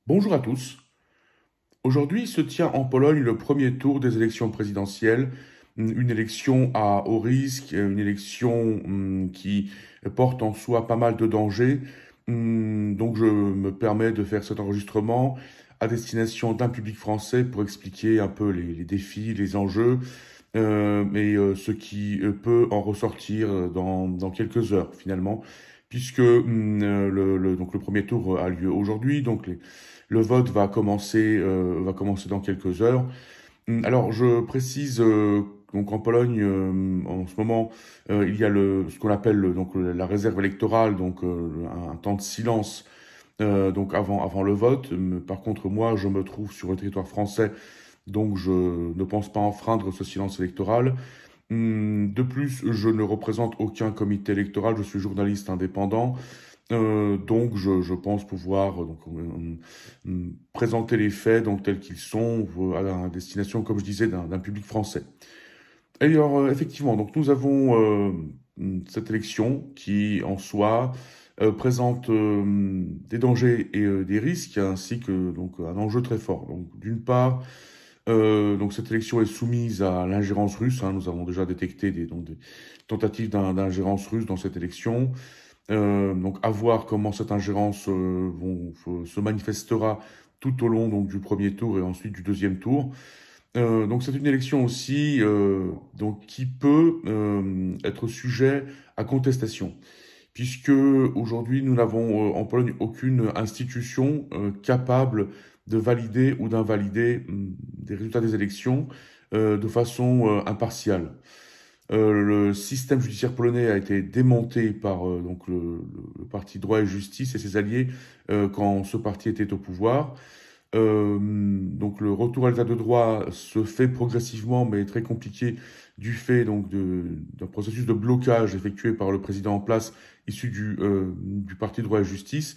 Bonjour à tous. Aujourd'hui se tient en Pologne le premier tour des élections présidentielles, une élection à haut risque, une élection qui porte en soi pas mal de dangers. Donc je me permets de faire cet enregistrement à destination d'un public français pour expliquer un peu les défis, les enjeux, et ce qui peut en ressortir dans quelques heures finalement, puisque donc le premier tour a lieu aujourd'hui, donc le vote va commencer dans quelques heures. Alors, je précise donc en Pologne, en ce moment, il y a ce qu'on appelle la réserve électorale, donc un temps de silence donc avant le vote. Par contre, moi, je me trouve sur le territoire français, donc je ne pense pas enfreindre ce silence électoral. De plus, je ne représente aucun comité électoral, je suis journaliste indépendant. Donc, je pense pouvoir présenter les faits donc tels qu'ils sont à la destination, comme je disais, d'un public français. Et alors, effectivement, donc nous avons cette élection qui, en soi, présente des dangers et des risques, ainsi que donc un enjeu très fort. Donc, d'une part, donc cette élection est soumise à l'ingérence russe, hein. Nous avons déjà détecté des tentatives d'ingérence russe dans cette élection. Donc à voir comment cette ingérence se manifestera tout au long donc du premier tour et ensuite du deuxième tour. Donc c'est une élection aussi donc qui peut être sujet à contestation, puisque aujourd'hui nous n'avons en Pologne aucune institution capable de valider ou d'invalider des résultats des élections de façon impartiale. Le système judiciaire polonais a été démonté par donc le parti Droit et Justice et ses alliés quand ce parti était au pouvoir. Donc le retour à l'état de droit se fait progressivement, mais très compliqué du fait donc d'un processus de blocage effectué par le président en place, issu du parti Droit et Justice.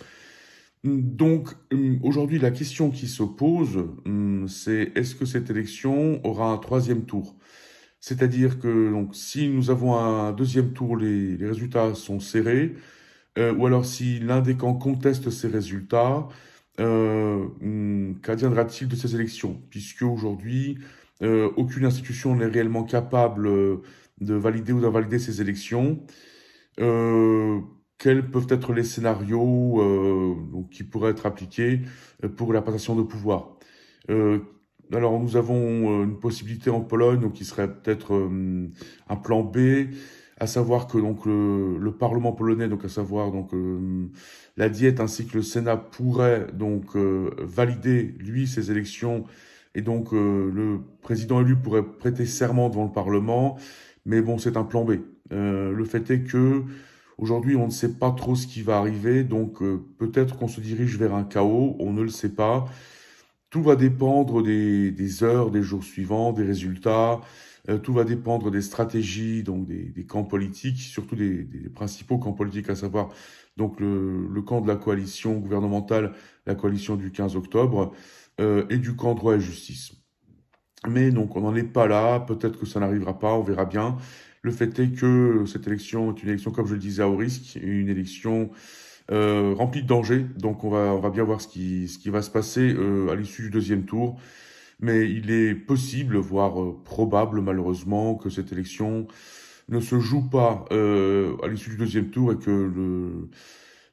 Donc aujourd'hui, la question qui se pose, c'est est-ce que cette élection aura un troisième tour? C'est-à-dire que donc, si nous avons un deuxième tour, les résultats sont serrés, ou alors si l'un des camps conteste ces résultats, qu'adviendra-t-il de ces élections? Puisque aujourd'hui, aucune institution n'est réellement capable de valider ou d'invalider ces élections. Euh, Quels peuvent être les scénarios donc, qui pourraient être appliqués pour la passation de pouvoir? Euh, alors nous avons une possibilité en Pologne, donc qui serait peut-être un plan B, à savoir que donc le Parlement polonais, donc à savoir donc la Diète ainsi que le Sénat pourraient donc valider lui ces élections, et donc le président élu pourrait prêter serment devant le Parlement, mais bon c'est un plan B. Le fait est que aujourd'hui on ne sait pas trop ce qui va arriver, donc peut-être qu'on se dirige vers un chaos, on ne le sait pas. Tout va dépendre des heures, des jours suivants, des résultats. Tout va dépendre des stratégies, donc des camps politiques, surtout des principaux camps politiques, à savoir donc le camp de la coalition gouvernementale, la coalition du 15 octobre, et du camp droit et justice. Mais donc on n'en est pas là, peut-être que ça n'arrivera pas, on verra bien. Le fait est que cette élection est une élection, comme je le disais, à haut risque, une élection rempli de dangers. Donc on va bien voir ce qui va se passer à l'issue du deuxième tour. Mais il est possible, voire probable malheureusement, que cette élection ne se joue pas à l'issue du deuxième tour, et que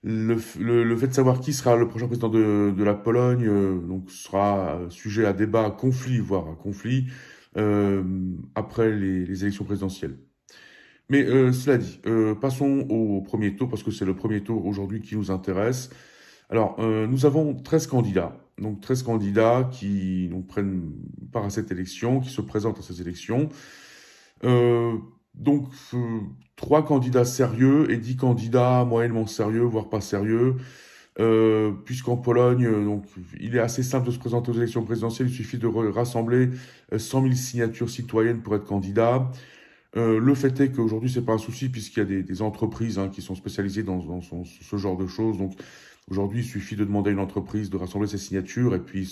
le fait de savoir qui sera le prochain président de la Pologne donc sera sujet à débat, à conflit, voire à conflit, après les élections présidentielles. Mais cela dit, passons au premier tour, parce que c'est le premier tour aujourd'hui qui nous intéresse. Alors, nous avons 13 candidats, donc 13 candidats qui donc, prennent part à cette élection, qui se présentent à ces élections. Euh, donc, 3 candidats sérieux et 10 candidats moyennement sérieux, voire pas sérieux. Puisqu'en Pologne, donc, il est assez simple de se présenter aux élections présidentielles, il suffit de rassembler 100 000 signatures citoyennes pour être candidat. Le fait est qu'aujourd'hui, c'est pas un souci, puisqu'il y a des entreprises qui sont spécialisées dans ce genre de choses. Donc aujourd'hui, il suffit de demander à une entreprise de rassembler ses signatures, et puis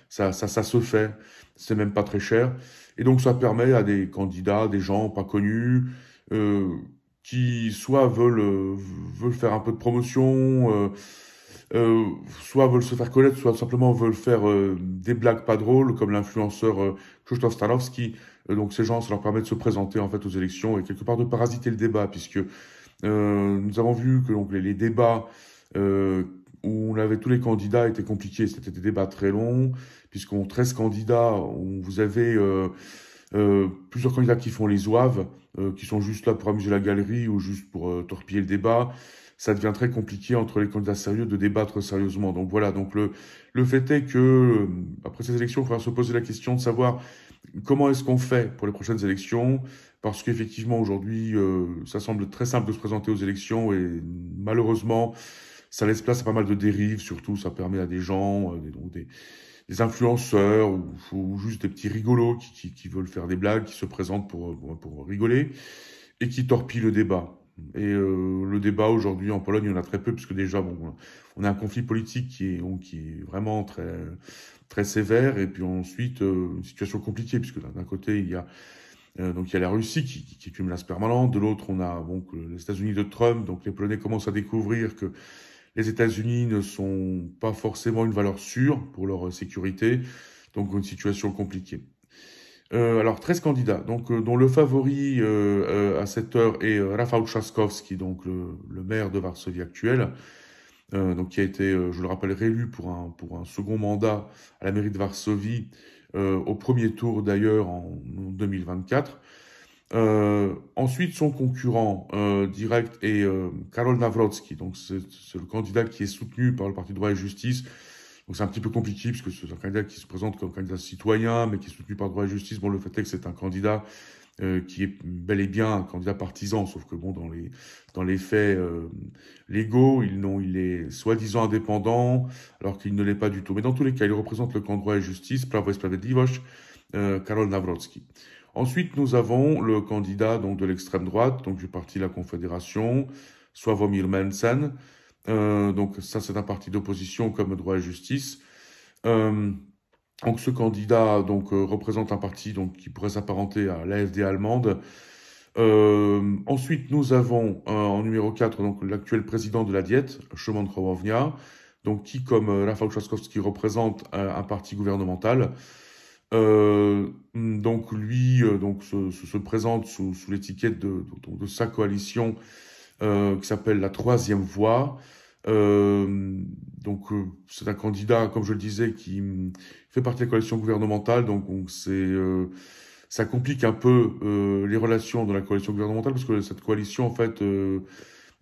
ça se fait. C'est même pas très cher. Et donc ça permet à des candidats, des gens pas connus, euh, qui soit veulent faire un peu de promotion, soit veulent se faire connaître, soit simplement veulent faire des blagues pas drôles, comme l'influenceur Krzysztof Stanowski. Donc ces gens, ça leur permet de se présenter en fait aux élections et quelque part de parasiter le débat, puisque nous avons vu que donc les débats où on avait tous les candidats étaient compliqués. C'était des débats très longs, puisqu'on 13 candidats, on, vous avez plusieurs candidats qui font les zouaves, qui sont juste là pour amuser la galerie ou juste pour torpiller le débat. Ça devient très compliqué entre les candidats sérieux de débattre sérieusement. Donc voilà, donc le fait est que après ces élections, il faudra se poser la question de savoir comment est-ce qu'on fait pour les prochaines élections, parce qu'effectivement aujourd'hui, ça semble très simple de se présenter aux élections et malheureusement, ça laisse place à pas mal de dérives. Surtout, ça permet à des gens, donc des influenceurs ou juste des petits rigolos qui veulent faire des blagues, qui se présentent pour rigoler et qui torpillent le débat. Et le débat aujourd'hui en Pologne, il y en a très peu, puisque déjà, bon, on a un conflit politique qui est vraiment très sévère, et puis ensuite une situation compliquée, puisque d'un côté donc il y a la Russie qui est une menace permanente, de l'autre on a donc les États-Unis de Trump, donc les Polonais commencent à découvrir que les États-Unis ne sont pas forcément une valeur sûre pour leur sécurité, donc une situation compliquée. Alors 13 candidats, donc dont le favori à cette heure est Rafał Trzaskowski, donc le maire de Varsovie actuel, donc qui a été, je le rappelle, réélu pour un second mandat à la mairie de Varsovie au premier tour d'ailleurs en 2024. Ensuite, son concurrent direct est Karol Nawrocki, donc c'est le candidat qui est soutenu par le Parti Droit et Justice. Donc c'est un petit peu compliqué puisque c'est un candidat qui se présente comme candidat citoyen, mais qui est soutenu par Droit et Justice. Bon, le fait est que c'est un candidat qui est bel et bien un candidat partisan, sauf que bon, dans les faits légaux, il est soi-disant indépendant, alors qu'il ne l'est pas du tout. Mais dans tous les cas, il représente le camp Droit et Justice, Prawo i Sprawiedliwość, Karol Nawrocki. Ensuite, nous avons le candidat donc de l'extrême droite, donc du parti La Confédération, Sławomir Mencen. Donc ça, c'est un parti d'opposition comme Droit et Justice. Donc ce candidat donc représente un parti donc qui pourrait s'apparenter à l'AfD allemande. Ensuite, nous avons en numéro 4 donc l'actuel président de la Diète, Szymon Hołownia, donc qui, comme Rafał Trzaskowski, représente un parti gouvernemental. Donc lui donc se présente sous l'étiquette de sa coalition qui s'appelle la Troisième Voie. Donc c'est un candidat, comme je le disais, qui fait partie de la coalition gouvernementale. Donc ça complique un peu les relations dans la coalition gouvernementale, parce que cette coalition en fait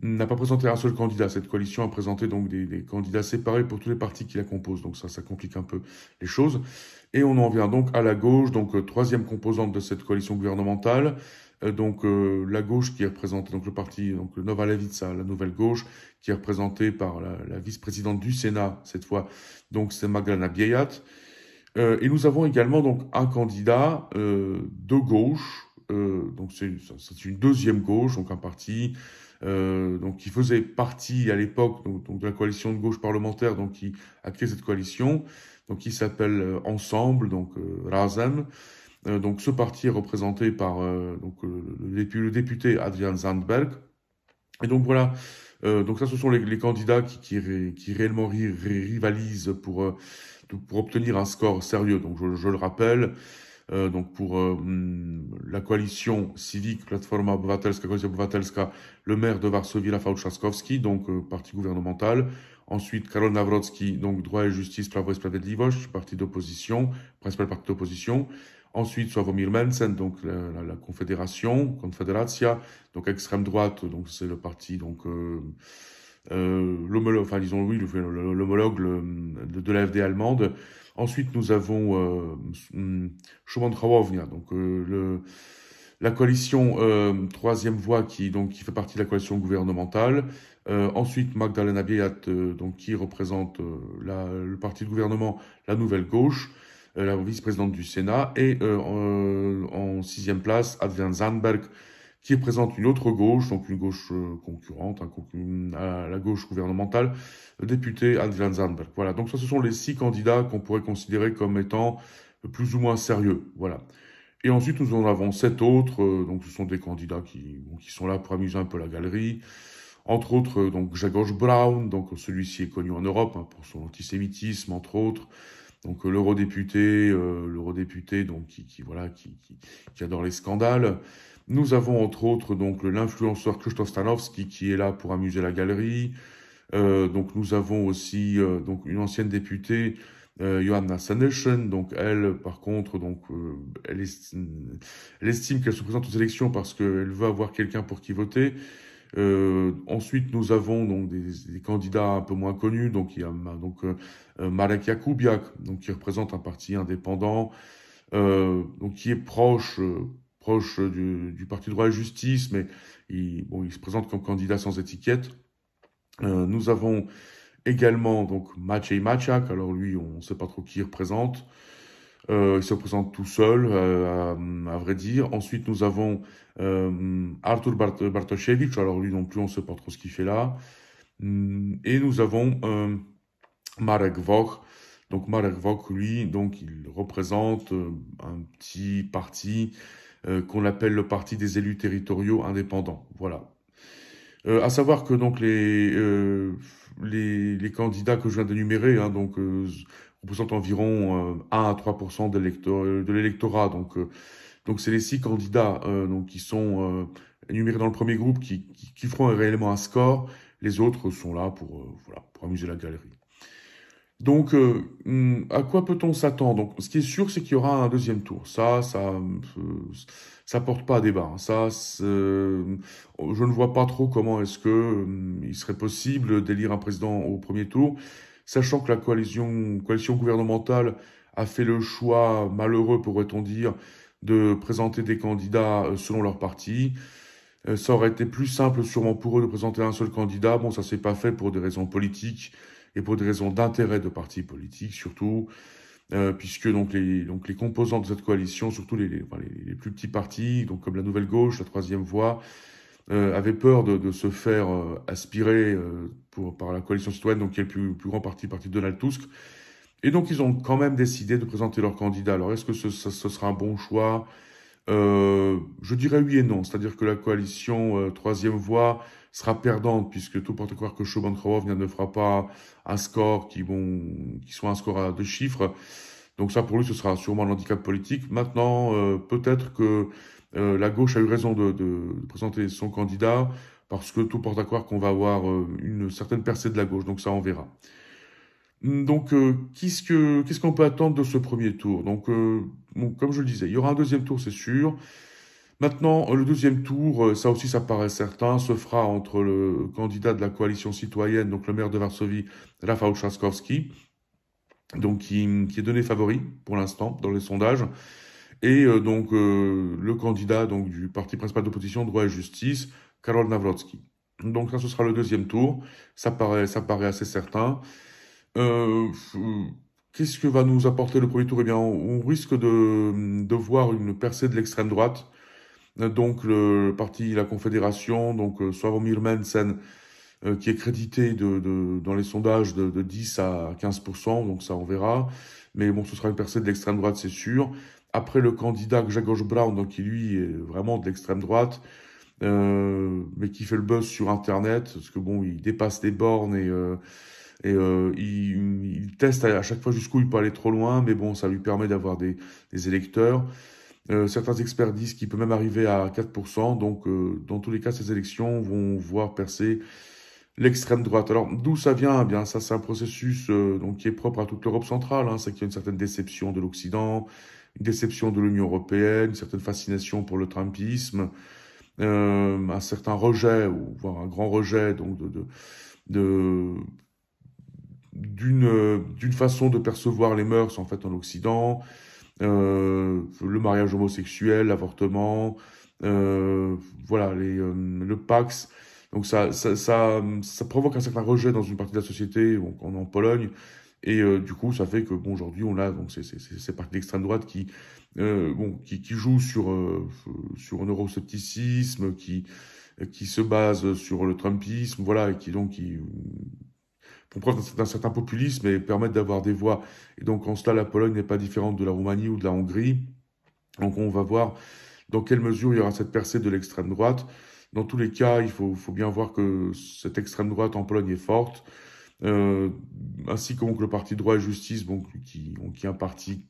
n'a pas présenté un seul candidat. Cette coalition a présenté donc des candidats séparés pour tous les partis qui la composent. Donc ça complique un peu les choses. Et on en vient donc à la gauche, donc troisième composante de cette coalition gouvernementale. Donc la gauche qui est représentée, donc le parti, donc le Nova Lewica, la nouvelle gauche, qui est représentée par la vice-présidente du Sénat cette fois, donc c'est Magdalena Biejat. Et nous avons également donc un candidat de gauche, donc c'est une deuxième gauche, donc un parti donc qui faisait partie à l'époque donc de la coalition de gauche parlementaire, donc qui a créé cette coalition, donc qui s'appelle Ensemble, donc Razem. Donc ce parti est représenté par donc le député Adrian Zandberg. Et donc voilà, donc ça ce sont les candidats qui réellement rivalisent pour obtenir un score sérieux. Donc je le rappelle, donc pour la coalition civique Platforma Obywatelska, Koalicja Obywatelska, le maire de Varsovie, Rafał Trzaskowski, donc parti gouvernemental. Ensuite, Karol Nawrocki, donc Droit et Justice, Prawo i Sprawiedliwość, parti d'opposition, principal parti d'opposition. Ensuite, Sławomir Mencen, donc la Confédération, Confederacja, donc extrême droite, donc c'est le parti, donc l'homologue, enfin disons oui, l'homologue de l'AfD allemande. Ensuite, nous avons Szymon Hołownia, donc la coalition Troisième Voie qui fait partie de la coalition gouvernementale. Ensuite, Magdalena Biejat, donc qui représente le parti de gouvernement, la Nouvelle Gauche, la vice-présidente du Sénat, et en sixième place, Adrian Zandberg, qui représente une autre gauche, donc une gauche concurrente à la gauche gouvernementale, le député Adrian Zandberg. Voilà, donc ça, ce sont les 6 candidats qu'on pourrait considérer comme étant plus ou moins sérieux. Voilà. Et ensuite, nous en avons 7 autres, donc ce sont des candidats qui sont là pour amuser un peu la galerie. entre autres donc Grzegorz Braun, donc celui-ci est connu en Europe hein, pour son antisémitisme entre autres, donc l'eurodéputé donc voilà qui adore les scandales. Nous avons entre autres donc l'influenceur Krzysztof Stanowski qui est là pour amuser la galerie. Donc nous avons aussi donc une ancienne députée Johanna Seneschen, donc elle par contre donc elle estime qu'elle se présente aux élections parce qu'elle veut avoir quelqu'un pour qui voter. Ensuite, nous avons donc des candidats un peu moins connus. Donc, il y a Marek Jakubiak, donc qui représente un parti indépendant, donc qui est proche du Parti droit et justice, mais il se présente comme candidat sans étiquette. Nous avons également donc Maciej Maciak. Alors lui, on ne sait pas trop qui il représente. Il se représente tout seul, à vrai dire. Ensuite, nous avons Artur Bartoszewicz. Alors lui non plus, on ne sait pas trop ce qu'il fait là. Et nous avons Marek Voch. Donc Marek Voch, lui, donc il représente un petit parti qu'on appelle le Parti des élus territoriaux indépendants. Voilà. À savoir que donc les candidats que je viens d'énumérer, hein, donc représentent environ 1 à 3% de l'électorat. Donc c'est les 6 candidats donc qui sont énumérés dans le premier groupe qui feront réellement un score. Les autres sont là pour voilà pour amuser la galerie. Donc, à quoi peut-on s'attendre? Donc, ce qui est sûr, c'est qu'il y aura un deuxième tour. Ça porte pas à débat, hein. Je ne vois pas trop comment est-ce que il serait possible d'élire un président au premier tour, sachant que la coalition gouvernementale a fait le choix malheureux, pourrait-on dire, de présenter des candidats selon leur parti. Ça aurait été plus simple sûrement pour eux de présenter un seul candidat. Bon, ça s'est pas fait pour des raisons politiques et pour des raisons d'intérêt de partis politiques surtout, puisque donc les composants de cette coalition, surtout les plus petits partis, donc comme la Nouvelle Gauche, la Troisième Voie, avaient peur de se faire aspirer par la coalition citoyenne, donc qui est le plus grand parti de Donald Tusk. Et donc ils ont quand même décidé de présenter leur candidat. Alors est-ce que ce sera un bon choix? Je dirais oui et non. C'est-à-dire que la coalition Troisième Voie sera perdante puisque tout porte à croire que Shimon Krov ne fera pas un score qui soit un score à 2 chiffres. Donc ça pour lui ce sera sûrement un handicap politique. Maintenant peut-être que la gauche a eu raison de présenter son candidat parce que tout porte à croire qu'on va avoir une certaine percée de la gauche. Donc ça on verra. Donc, qu'est-ce qu'on peut attendre de ce premier tour? Donc, bon, comme je le disais, il y aura un deuxième tour, c'est sûr. Maintenant, le deuxième tour, ça aussi, ça paraît certain, se fera entre le candidat de la coalition citoyenne, donc le maire de Varsovie, Rafał Trzaskowski, donc qui est donné favori pour l'instant dans les sondages, et le candidat donc du parti principal d'opposition, Droit et Justice, Karol Nawrocki. Donc ça, ce sera le deuxième tour. Ça paraît assez certain. Euh, Qu'est-ce que va nous apporter le premier tour? Eh bien, on risque de voir une percée de l'extrême droite. Donc, le parti La Confédération, donc Sławomir Mencen, qui est crédité dans les sondages de 10 à 15%, donc ça on verra. Mais bon, ce sera une percée de l'extrême droite, c'est sûr. Après, le candidat Grzegorz Braun, donc qui lui est vraiment de l'extrême droite, mais qui fait le buzz sur Internet, parce que bon, il dépasse les bornes il teste à chaque fois jusqu'où il peut aller trop loin, mais bon, ça lui permet d'avoir des électeurs. Certains experts disent qu'il peut même arriver à 4%, donc dans tous les cas, ces élections vont voir percer l'extrême droite. Alors, d'où ça vient? Eh bien, ça, c'est un processus donc qui est propre à toute l'Europe centrale, hein, c'est qu'il y a une certaine déception de l'Occident, une déception de l'Union européenne, une certaine fascination pour le Trumpisme, un certain rejet, ou voire un grand rejet donc de d'une façon de percevoir les mœurs en fait en Occident, le mariage homosexuel, l'avortement, voilà le Pax. Donc ça provoque un certain rejet dans une partie de la société, donc en Pologne, et du coup ça fait que bon aujourd'hui on a donc ces partis d'extrême droite qui jouent sur un euroscepticisme, qui se base sur le Trumpisme, voilà, et qui font preuve d'un certain populisme et permettent d'avoir des voix. Et donc, en cela, la Pologne n'est pas différente de la Roumanie ou de la Hongrie. Donc, on va voir dans quelle mesure il y aura cette percée de l'extrême droite. Dans tous les cas, faut bien voir que cette extrême droite en Pologne est forte, euh, ainsi que donc, le parti Droit et Justice, bon, qui est un parti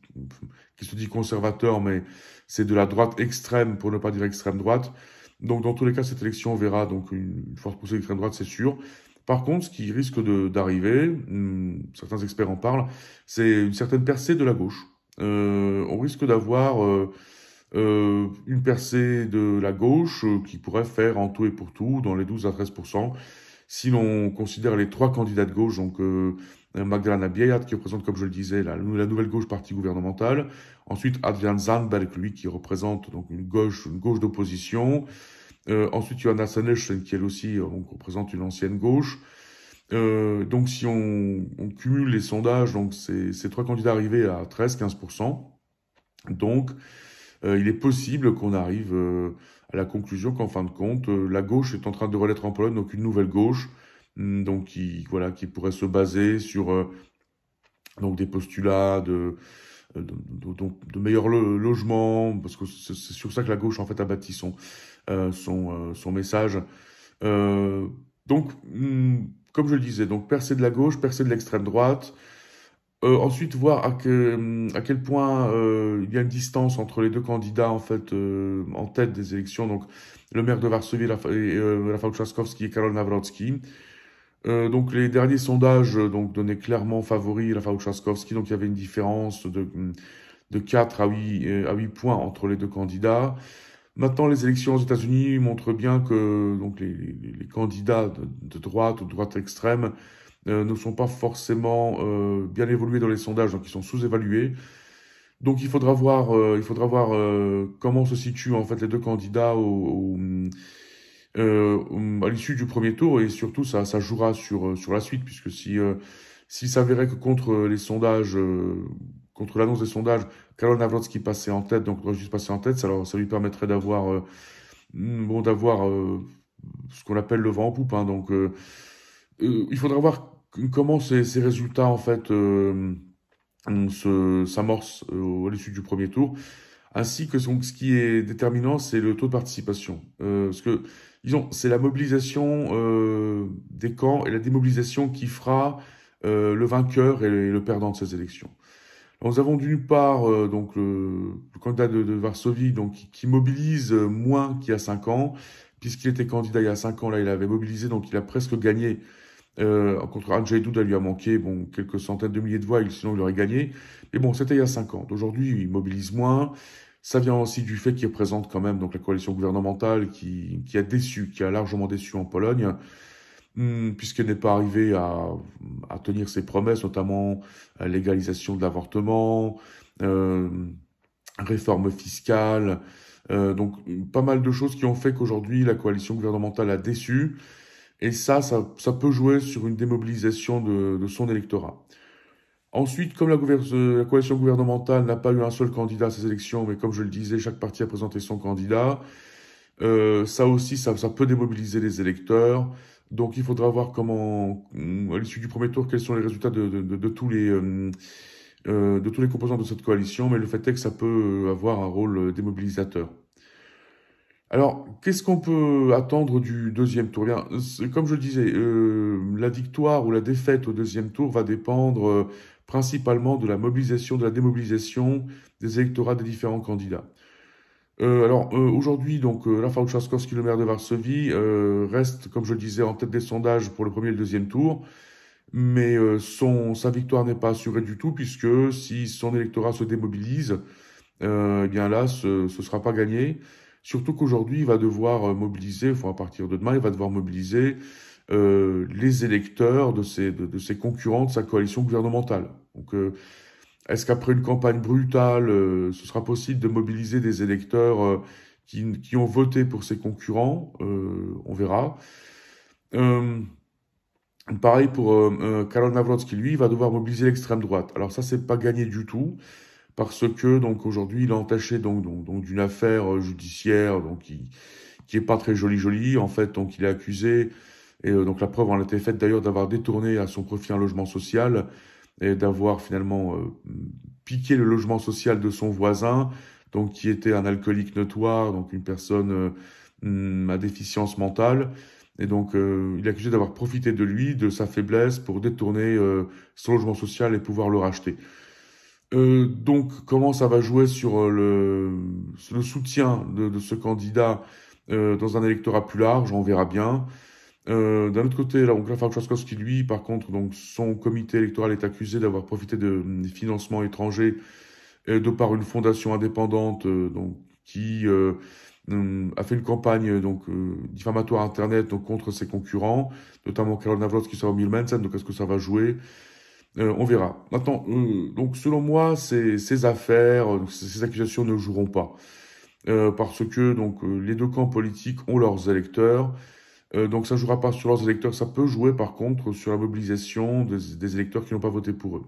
qui se dit conservateur, mais c'est de la droite extrême, pour ne pas dire extrême droite. Donc dans tous les cas, cette élection verra donc une forte poussée d'extrême droite, c'est sûr. Par contre, ce qui risque d'arriver, certains experts en parlent, c'est une certaine percée de la gauche. On risque d'avoir une percée de la gauche qui pourrait faire en tout et pour tout dans les 12 à 13%. Si l'on considère les trois candidats de gauche, donc Magdalena Biejat qui représente, comme je le disais, la nouvelle gauche parti gouvernementale. Ensuite, Adrian Zandberg, lui, qui représente donc une gauche d'opposition. Ensuite, Johanna Sennechen, qui elle aussi donc, représente une ancienne gauche. Donc, si on cumule les sondages, donc ces trois candidats arrivés à 13-15%. Donc, il est possible qu'on arrive à la conclusion qu'en fin de compte, la gauche est en train de renaître en Pologne, donc une nouvelle gauche, donc qui pourrait se baser sur donc des postulats de meilleurs logements, parce que c'est sur ça que la gauche en fait a bâti son message. Euh, donc, comme je le disais, donc percée de la gauche, percée de l'extrême droite. Ensuite, voir à quel point il y a une distance entre les deux candidats en fait en tête des élections. Donc, le maire de Varsovie, Rafał Trzaskowski et Karol Nawrocki. Donc, les derniers sondages donc donnaient clairement favori Rafał Trzaskowski. Donc, il y avait une différence de 4 à 8 points entre les deux candidats. Maintenant, les élections aux États-Unis montrent bien que donc les candidats de droite ou de droite extrême ne sont pas forcément bien évolués dans les sondages, donc ils sont sous-évalués. Donc il faudra voir comment se situent en fait les deux candidats à l'issue du premier tour, et surtout ça jouera sur la suite, puisque s'il s'avérait que contre les sondages, contre l'annonce des sondages, Karol Nawrocki passait en tête, donc doit juste passer en tête, ça lui permettrait d'avoir ce qu'on appelle le vent en poupe, hein. Donc il faudra voir comment ces résultats en fait s'amorcent à l'issue du premier tour, ainsi que donc, ce qui est déterminant, c'est le taux de participation. Parce que, disons, c'est la mobilisation des camps et la démobilisation qui fera le vainqueur et le perdant de ces élections. Alors, nous avons d'une part donc le candidat de Varsovie donc qui mobilise moins qu'il y a 5 ans, puisqu'il était candidat il y a 5 ans, là il avait mobilisé, donc il a presque gagné. Contre Andrzej Duda, lui a manqué quelques centaines de milliers de voix, sinon il aurait gagné. Mais bon, c'était il y a 5 ans. D'aujourd'hui, il mobilise moins. Ça vient aussi du fait qu'il représente quand même donc la coalition gouvernementale qui a largement déçu en Pologne, puisqu'elle n'est pas arrivée à tenir ses promesses, notamment légalisation de l'avortement, euh, réforme fiscale, donc pas mal de choses qui ont fait qu'aujourd'hui la coalition gouvernementale a déçu. Et ça peut jouer sur une démobilisation de son électorat. Ensuite, comme la coalition gouvernementale n'a pas eu un seul candidat à ces élections, mais comme je le disais, chaque parti a présenté son candidat, ça aussi, ça peut démobiliser les électeurs. Donc il faudra voir comment, à l'issue du premier tour, quels sont les résultats de tous les composants de cette coalition, mais le fait est que ça peut avoir un rôle démobilisateur. Alors, qu'est-ce qu'on peut attendre du deuxième tour? Bien, comme je le disais, la victoire ou la défaite au deuxième tour va dépendre principalement de la mobilisation, de la démobilisation des électorats des différents candidats. Aujourd'hui, donc, Rafał Trzaskowski, le maire de Varsovie, reste, comme je le disais, en tête des sondages pour le premier et le deuxième tour, mais sa victoire n'est pas assurée du tout, puisque si son électorat se démobilise, eh bien là, ce sera pas gagné. Surtout qu'aujourd'hui, il va devoir mobiliser, enfin à partir de demain, il va devoir mobiliser les électeurs de ses concurrents de sa coalition gouvernementale. Donc, est-ce qu'après une campagne brutale, ce sera possible de mobiliser des électeurs qui ont voté pour ses concurrents? On verra. Euh, Pareil pour Karol Nawrocki, lui, il va devoir mobiliser l'extrême droite. Alors ça, c'est pas gagné du tout, parce que donc aujourd'hui, il est entaché donc d'une affaire judiciaire donc qui est pas très jolie. En fait, donc il est accusé, et donc la preuve en a été faite d'ailleurs, d'avoir détourné à son profit un logement social et d'avoir finalement piqué le logement social de son voisin, donc qui était un alcoolique notoire, donc une personne à déficience mentale. Et donc, il est accusé d'avoir profité de lui, de sa faiblesse, pour détourner son logement social et pouvoir le racheter. Donc, comment ça va jouer sur le soutien de ce candidat dans un électorat plus large, on verra bien. D'un autre côté, là, donc Rafał Trzaskowski, lui, par contre, donc son comité électoral est accusé d'avoir profité de financements étrangers de par une fondation indépendante donc qui a fait une campagne diffamatoire Internet donc contre ses concurrents, notamment Karol Nawrocki sur Milmensen. Donc est-ce que ça va jouer? On verra. Maintenant, donc selon moi, ces affaires, ces accusations ne joueront pas. Parce que donc les deux camps politiques ont leurs électeurs. Donc ça jouera pas sur leurs électeurs, ça peut jouer par contre sur la mobilisation des électeurs qui n'ont pas voté pour eux.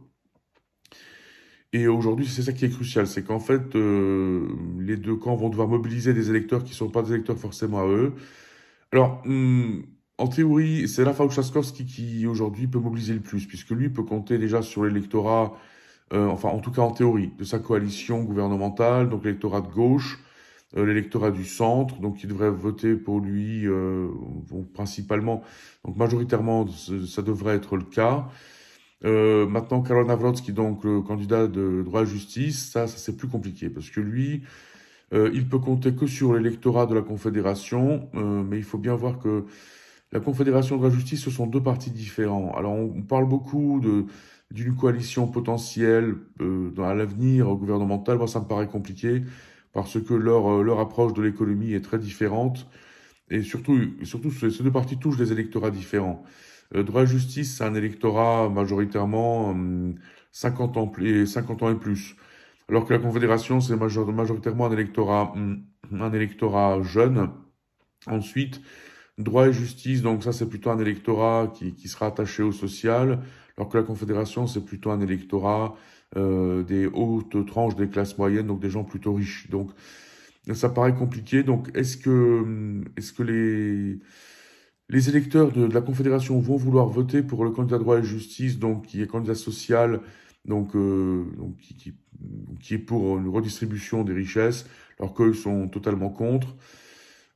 Et aujourd'hui, c'est ça qui est crucial, c'est qu'en fait, les deux camps vont devoir mobiliser des électeurs qui ne sont pas des électeurs forcément à eux. Alors, en théorie, c'est Rafał Trzaskowski qui aujourd'hui peut mobiliser le plus, puisque lui peut compter déjà sur l'électorat, enfin en tout cas en théorie, de sa coalition gouvernementale, donc l'électorat de gauche, l'électorat du centre, donc qui devrait voter pour lui principalement, donc majoritairement, ça devrait être le cas. Maintenant, Karol Nawrocki, donc le candidat de droit et justice, ça c'est plus compliqué, parce que lui, il peut compter que sur l'électorat de la Confédération, mais il faut bien voir que la Confédération de la justice, ce sont deux partis différents. Alors, on parle beaucoup d'une coalition potentielle à l'avenir gouvernemental. Moi, ça me paraît compliqué parce que leur approche de l'économie est très différente. Et surtout, ces deux partis touchent des électorats différents. Droit et justice, c'est un électorat majoritairement 50 ans, 50 ans et plus. Alors que la Confédération, c'est majoritairement un électorat jeune. Ensuite, droit et justice, donc ça c'est plutôt un électorat qui sera attaché au social, alors que la Confédération c'est plutôt un électorat des hautes tranches des classes moyennes, donc des gens plutôt riches. Donc ça paraît compliqué. Donc est-ce que les électeurs de la Confédération vont vouloir voter pour le candidat droit et justice, donc qui est candidat social, donc qui est pour une redistribution des richesses, alors qu'eux sont totalement contre?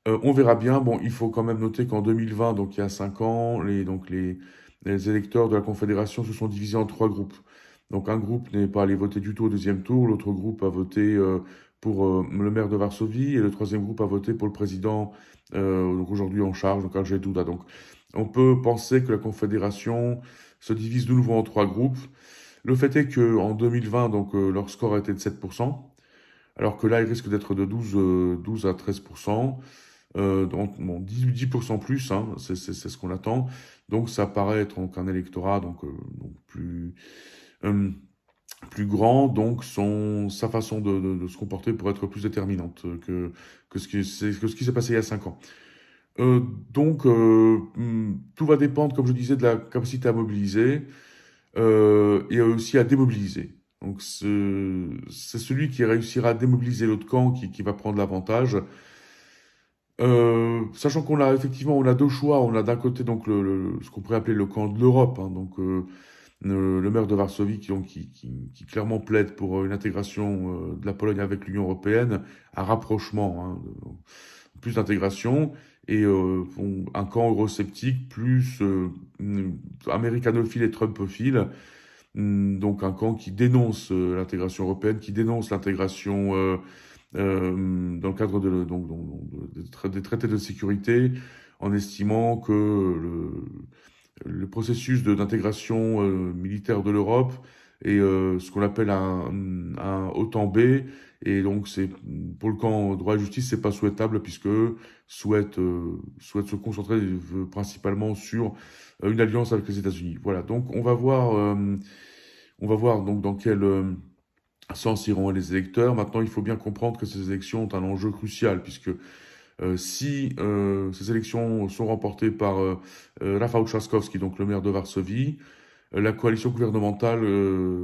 On verra bien. Bon, il faut quand même noter qu'en 2020, donc il y a 5 ans, les électeurs de la Confédération se sont divisés en trois groupes. Donc un groupe n'est pas allé voter du tout au deuxième tour, l'autre groupe a voté pour le maire de Varsovie, et le troisième groupe a voté pour le président donc aujourd'hui en charge, donc Andrzej Duda. Donc on peut penser que la Confédération se divise de nouveau en trois groupes. Le fait est qu'en 2020, donc leur score a été de 7%, alors que là, il risque d'être de 12 à 13%. Donc, bon, 10% plus, hein, c'est ce qu'on attend. Donc, ça paraît être donc, un électorat donc plus grand, donc sa façon de se comporter pourrait être plus déterminante que ce qui s'est passé il y a 5 ans. Donc, tout va dépendre, comme je disais, de la capacité à mobiliser et aussi à démobiliser. Donc, c'est celui qui réussira à démobiliser l'autre camp qui va prendre l'avantage. Sachant qu'on a effectivement, on a deux choix. On a d'un côté donc ce qu'on pourrait appeler le camp de l'Europe, hein, donc le maire de Varsovie qui clairement plaide pour une intégration de la Pologne avec l'Union européenne, un rapprochement, hein, plus d'intégration, et un camp eurosceptique plus américanophile et trumpophile, donc un camp qui dénonce l'intégration européenne, qui dénonce l'intégration dans le cadre des traités de sécurité, en estimant que le processus d'intégration militaire de l'Europe est ce qu'on appelle un OTAN B, et donc c'est pour le camp droit et justice, c'est pas souhaitable puisque souhaite se concentrer principalement sur une alliance avec les États-Unis. Voilà, donc on va voir donc dans quel sens iront les électeurs. Maintenant, il faut bien comprendre que ces élections ont un enjeu crucial, puisque si ces élections sont remportées par Rafał Trzaskowski, donc le maire de Varsovie, la coalition gouvernementale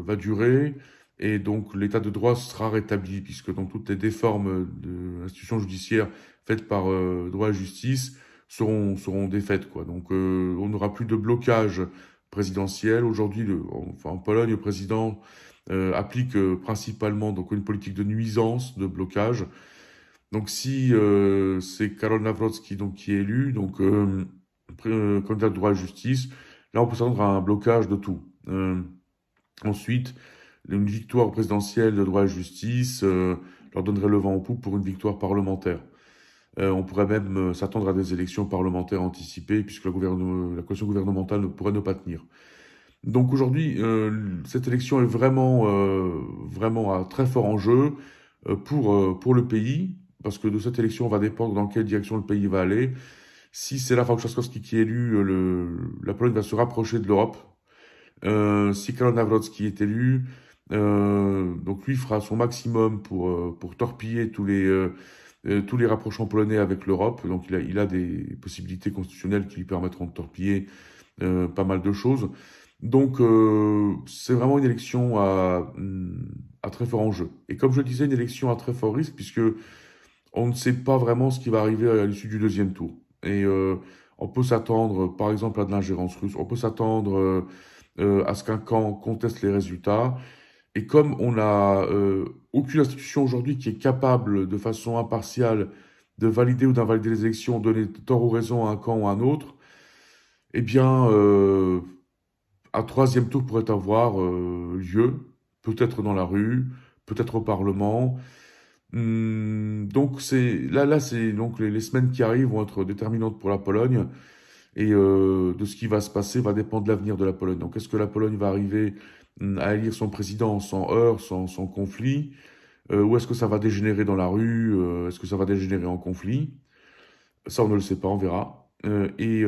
va durer, et donc l'état de droit sera rétabli, puisque donc toutes les déformes de l'institution judiciaire faites par droit et justice seront défaites, quoi. Donc on n'aura plus de blocage présidentiel. Aujourd'hui, en Pologne, le président applique principalement donc une politique de nuisance, de blocage. Donc si c'est Karol Nawrocki donc qui est élu, donc candidat de droit et justice, là on peut s'attendre à un blocage de tout. Ensuite, une victoire présidentielle de droit et justice leur donnerait le vent en poupe pour une victoire parlementaire. On pourrait même s'attendre à des élections parlementaires anticipées puisque la coalition gouvernementale ne pourrait ne pas tenir. Donc aujourd'hui, cette élection est vraiment un très fort enjeu pour le pays, parce que de cette élection va dépendre dans quelle direction le pays va aller. Si c'est Rafał Trzaskowski qui est élu, la Pologne va se rapprocher de l'Europe. Si Karol Nawrocki est élu, donc lui fera son maximum pour torpiller tous les rapprochements polonais avec l'Europe. Donc il a des possibilités constitutionnelles qui lui permettront de torpiller pas mal de choses. Donc c'est vraiment une élection à très fort enjeu. Et comme je le disais, une élection à très fort risque, puisque on ne sait pas vraiment ce qui va arriver à l'issue du deuxième tour. Et on peut s'attendre, par exemple, à de l'ingérence russe. On peut s'attendre à ce qu'un camp conteste les résultats. Et comme on n'a aucune institution aujourd'hui qui est capable, de façon impartiale, de valider ou d'invalider les élections, donner tort ou raison à un camp ou à un autre, eh bien, un troisième tour pourrait avoir lieu, peut-être dans la rue, peut-être au Parlement. Donc c'est donc les semaines qui arrivent vont être déterminantes pour la Pologne et de ce qui va se passer va dépendre de l'avenir de la Pologne. Donc est-ce que la Pologne va arriver à élire son président sans heurts, sans conflit, ou est-ce que ça va dégénérer dans la rue, est-ce que ça va dégénérer en conflit? Ça on ne le sait pas, on verra. Et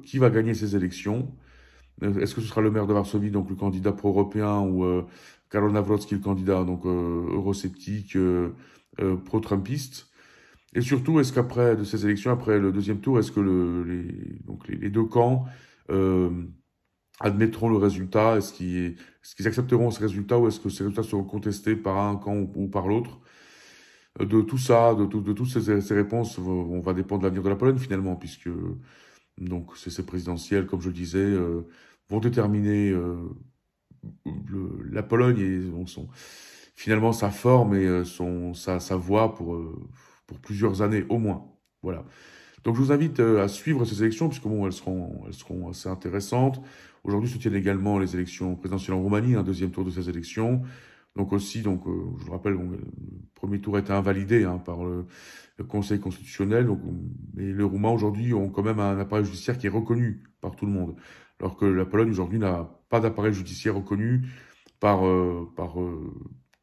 qui va gagner ces élections? Est-ce que ce sera le maire de Varsovie, donc le candidat pro-européen, ou Karol Nawrocki, le candidat donc eurosceptique, pro-trumpiste? Et surtout, est-ce qu'après de ces élections, après le deuxième tour, est-ce que les deux camps euh, admettront le résultat? Est-ce qu'ils accepteront ce résultat ou est-ce que ces résultats seront contestés par un camp ou par l'autre? De tout ça, de toutes ces réponses, on va dépendre de l'avenir de la Pologne finalement, puisque donc ces présidentielles, comme je le disais, vont déterminer la Pologne et finalement sa forme et sa voie pour plusieurs années au moins. Voilà. Donc je vous invite à suivre ces élections, puisque bon, elles seront assez intéressantes. Aujourd'hui se tiennent également les élections présidentielles en Roumanie, un deuxième tour de ces élections. Donc aussi, je vous rappelle, bon, le premier tour a été invalidé par le Conseil constitutionnel. Donc, mais les Roumains aujourd'hui ont quand même un appareil judiciaire qui est reconnu par tout le monde, alors que la Pologne aujourd'hui n'a pas d'appareil judiciaire reconnu par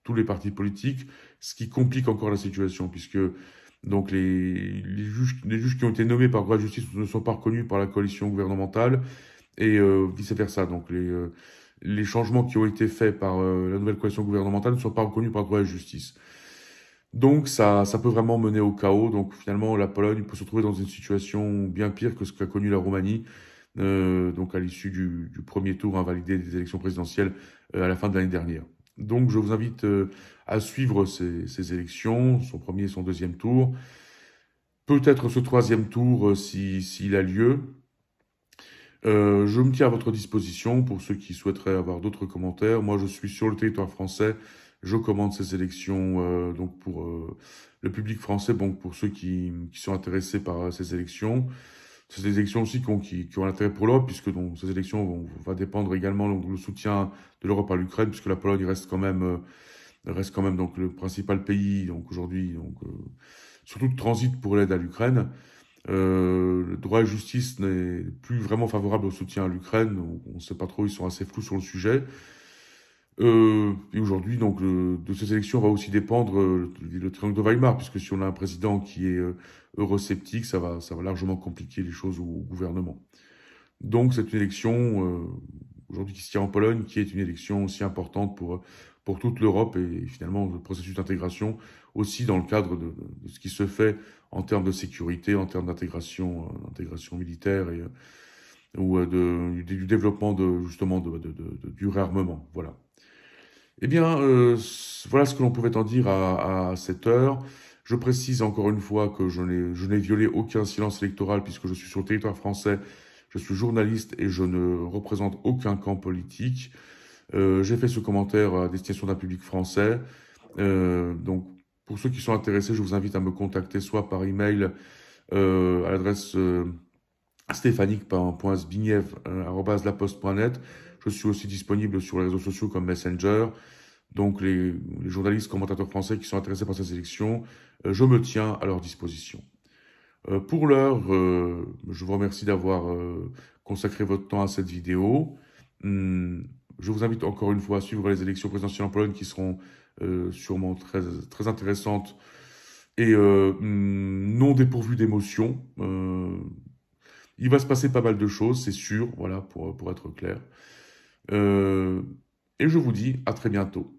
tous les partis politiques, ce qui complique encore la situation, puisque donc les juges qui ont été nommés par droit de justice ne sont pas reconnus par la coalition gouvernementale et vice-versa. Donc les changements qui ont été faits par la nouvelle coalition gouvernementale ne sont pas reconnus par droit et justice. Donc ça peut vraiment mener au chaos. Donc finalement, la Pologne peut se retrouver dans une situation bien pire que ce qu'a connu la Roumanie, donc à l'issue du premier tour invalidé des élections présidentielles à la fin de l'année dernière. Donc je vous invite à suivre ces élections, son premier et son deuxième tour. Peut-être ce troisième tour s'il a lieu. Je me tiens à votre disposition pour ceux qui souhaiteraient avoir d'autres commentaires. Moi, je suis sur le territoire français. Je commande ces élections donc pour le public français, donc pour ceux qui sont intéressés par ces élections. C'est des élections aussi qui ont l'intérêt pour l'Europe, puisque donc, ces élections va dépendre également donc, le soutien de l'Europe à l'Ukraine, puisque la Pologne reste quand même donc le principal pays donc aujourd'hui surtout de transit pour l'aide à l'Ukraine. Le droit et justice n'est plus vraiment favorable au soutien à l'Ukraine. On ne sait pas trop, ils sont assez flous sur le sujet. Et aujourd'hui, donc, de ces élections va aussi dépendre le triangle de Weimar, puisque si on a un président qui est eurosceptique, ça va largement compliquer les choses au gouvernement. Donc, c'est une élection aujourd'hui qui se tient en Pologne, qui est une élection aussi importante pour toute l'Europe et finalement le processus d'intégration aussi dans le cadre de ce qui se fait en termes de sécurité, en termes d'intégration militaire et ou du développement justement du réarmement. Voilà. Eh bien, voilà ce que l'on pouvait en dire à cette heure. Je précise encore une fois que je n'ai violé aucun silence électoral puisque je suis sur le territoire français, je suis journaliste et je ne représente aucun camp politique. J'ai fait ce commentaire à destination d'un public français. Donc, pour ceux qui sont intéressés, je vous invite à me contacter soit par email à l'adresse stéphanique.zbigniew@laposte.net. Je suis aussi disponible sur les réseaux sociaux comme Messenger. Donc les journalistes, commentateurs français qui sont intéressés par ces élections, je me tiens à leur disposition. Pour l'heure, je vous remercie d'avoir consacré votre temps à cette vidéo. Je vous invite encore une fois à suivre les élections présidentielles en Pologne qui seront sûrement très intéressantes et non dépourvues d'émotions. Il va se passer pas mal de choses, c'est sûr, voilà, pour être clair. Et je vous dis à très bientôt.